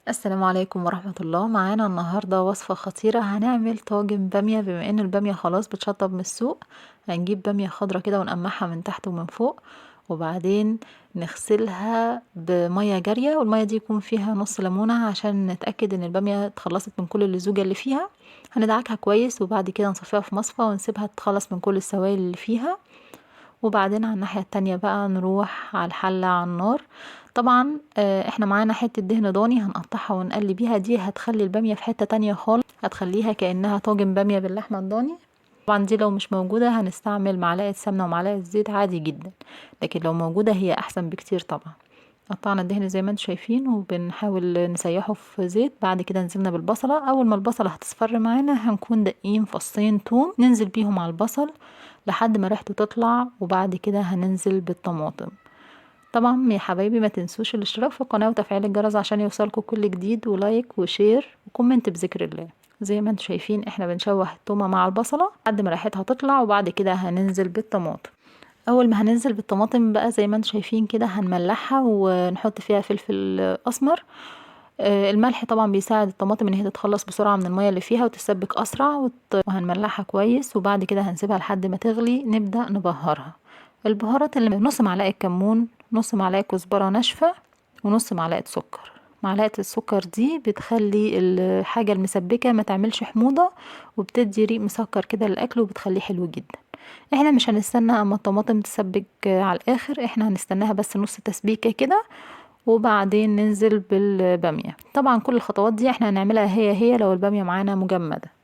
السلام عليكم ورحمة الله. معانا النهاردة وصفة خطيرة، هنعمل طاجن بامية. بما ان البامية خلاص بتشطب من السوق، هنجيب بامية خضرة كده ونقمعها من تحت ومن فوق، وبعدين نغسلها بمية جارية، والمية دي يكون فيها نص ليمونة عشان نتأكد ان البامية اتخلصت من كل اللزوجة اللي فيها. هندعكها كويس وبعد كده نصفيها في مصفى ونسيبها تتخلص من كل السوائل اللي فيها. وبعدين على الناحية التانية بقى نروح على الحلة على النار. طبعا احنا معانا حتة دهن ضاني هنقطعها ونقلي بيها، دي هتخلي البامية في حتة تانية خالص، هتخليها كأنها طاجن بامية باللحمة الضاني. طبعا دي لو مش موجودة هنستعمل معلقة سمنة ومعلقة زيت عادي جدا، لكن لو موجودة هي احسن بكتير طبعا. قطعنا الدهن زي ما انتم شايفين وبنحاول نسيحه في زيت. بعد كده نزلنا بالبصلة، اول ما البصلة هتصفر معانا هنكون دقين فصين توم ننزل بيهم على البصل لحد ما ريحته تطلع، وبعد كده هننزل بالطماطم. طبعا يا حبايبي ما تنسوش الاشتراك في القناة وتفعيل الجرس عشان يوصلكوا كل جديد، ولايك وشير وكومنت بذكر الله. زي ما انتم شايفين احنا بنشوح التومة مع البصلة لحد ما ريحتها تطلع، وبعد كده هننزل بالطماطم. اول ما هننزل بالطماطم بقى زي ما انتم شايفين كده هنملحها ونحط فيها فلفل اسمر. الملح طبعا بيساعد الطماطم ان هي تتخلص بسرعة من المية اللي فيها وتسبك اسرع وهنملحها كويس، وبعد كده هنسيبها لحد ما تغلي نبدأ نبهرها. البهارات اللي نص معلقة كمون، نص معلقة كزبرة ناشفة، ونص معلقة سكر. معلقة السكر دي بتخلي الحاجة المسبكة ما تعملش حموضة، وبتدي ريق مسكر كده للأكل وبتخليه حلو جدا. احنا مش هنستنى اما الطماطم تسبك على الاخر، احنا هنستناها بس نص تسبيكة كده، وبعدين ننزل بالبامية. طبعا كل الخطوات دي احنا هنعملها هي لو البامية معانا مجمدة.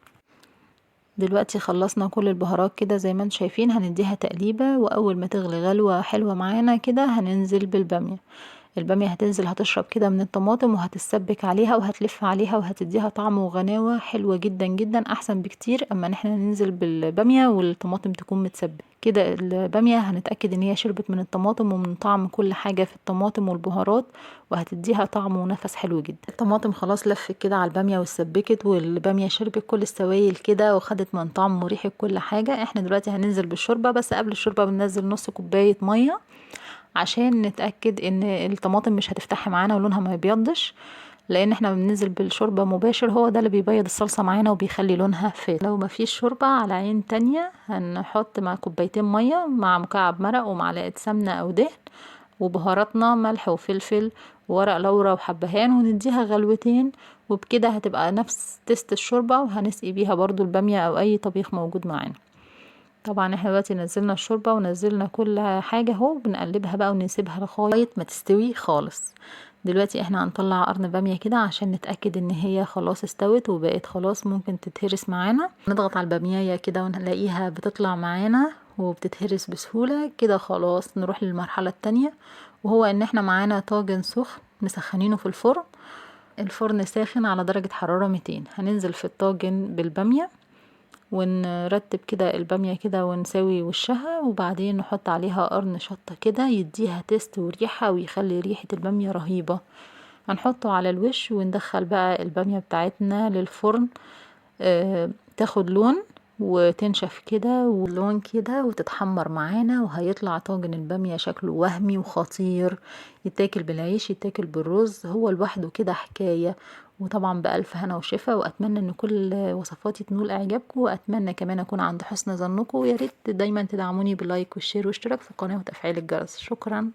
دلوقتي خلصنا كل البهارات كده زي ما انتم شايفين، هنديها تقليبة، واول ما تغلي غلوة حلوة معانا كده هننزل بالبامية. البامية هتنزل هتشرب كده من الطماطم وهتتسبك عليها وهتلف عليها وهتديها طعم وغناوة حلوة جدا جدا، احسن بكتير اما ان احنا ننزل بالبامية والطماطم تكون متسبك كده. البامية هنتأكد ان هي شربت من الطماطم ومن طعم كل حاجة في الطماطم والبهارات، وهتديها طعم ونفس حلو جدا. الطماطم خلاص لفت كده على البامية واتسبكت، والبامية شربت كل السوائل كده وخدت من طعم وريحة كل حاجة. احنا دلوقتي هننزل بالشوربة، بس قبل الشوربة بننزل نص كوباية مية عشان نتأكد ان الطماطم مش هتفتح معانا ولونها ما يبيضش، لان احنا بننزل بالشوربة مباشر، هو ده اللي بيبيض الصلصة معانا وبيخلي لونها فاتح. لو ما فيش شوربة على عين تانية هنحط مع كوبايتين مية مع مكعب مرق ومعلقة سمنة او دهن وبهاراتنا ملح وفلفل وورق لورا وحبهان، ونديها غلوتين، وبكده هتبقى نفس تست الشوربة، وهنسقي بيها برضو البامية او اي طبيخ موجود معانا. طبعا احنا دلوقتي نزلنا الشوربة ونزلنا كل حاجة اهو، بنقلبها بقى ونسيبها لغاية ما تستوي خالص. دلوقتي احنا هنطلع قرن بامية كده عشان نتأكد ان هي خلاص استوت وبقت خلاص ممكن تتهرس معانا. نضغط على البامية كده ونلاقيها بتطلع معانا وبتتهرس بسهولة كده. خلاص نروح للمرحلة التانية، وهو ان احنا معانا طاجن سخن مسخنينه في الفرن. الفرن ساخن على درجة حرارة 200. هننزل في الطاجن بالبامية ونرتب كده البامية كده ونسوي وشها، وبعدين نحط عليها قرن شطة كده يديها تيست وريحة ويخلي ريحة البامية رهيبة. هنحطه على الوش وندخل بقى البامية بتاعتنا للفرن، تاخد لون وتنشف كده ولون كده وتتحمر معانا، وهيطلع طاجن البامية شكله وهمي وخطير، يتاكل بالعيش يتاكل بالرز، هو لوحده كده حكاية. وطبعا بألف هنا وشفا، وأتمنى ان كل وصفاتي تنول اعجابكم، وأتمنى كمان اكون عند حسن ظنكم، وياريت دايما تدعموني باللايك والشير والاشتراك في القناة وتفعيل الجرس. شكرا.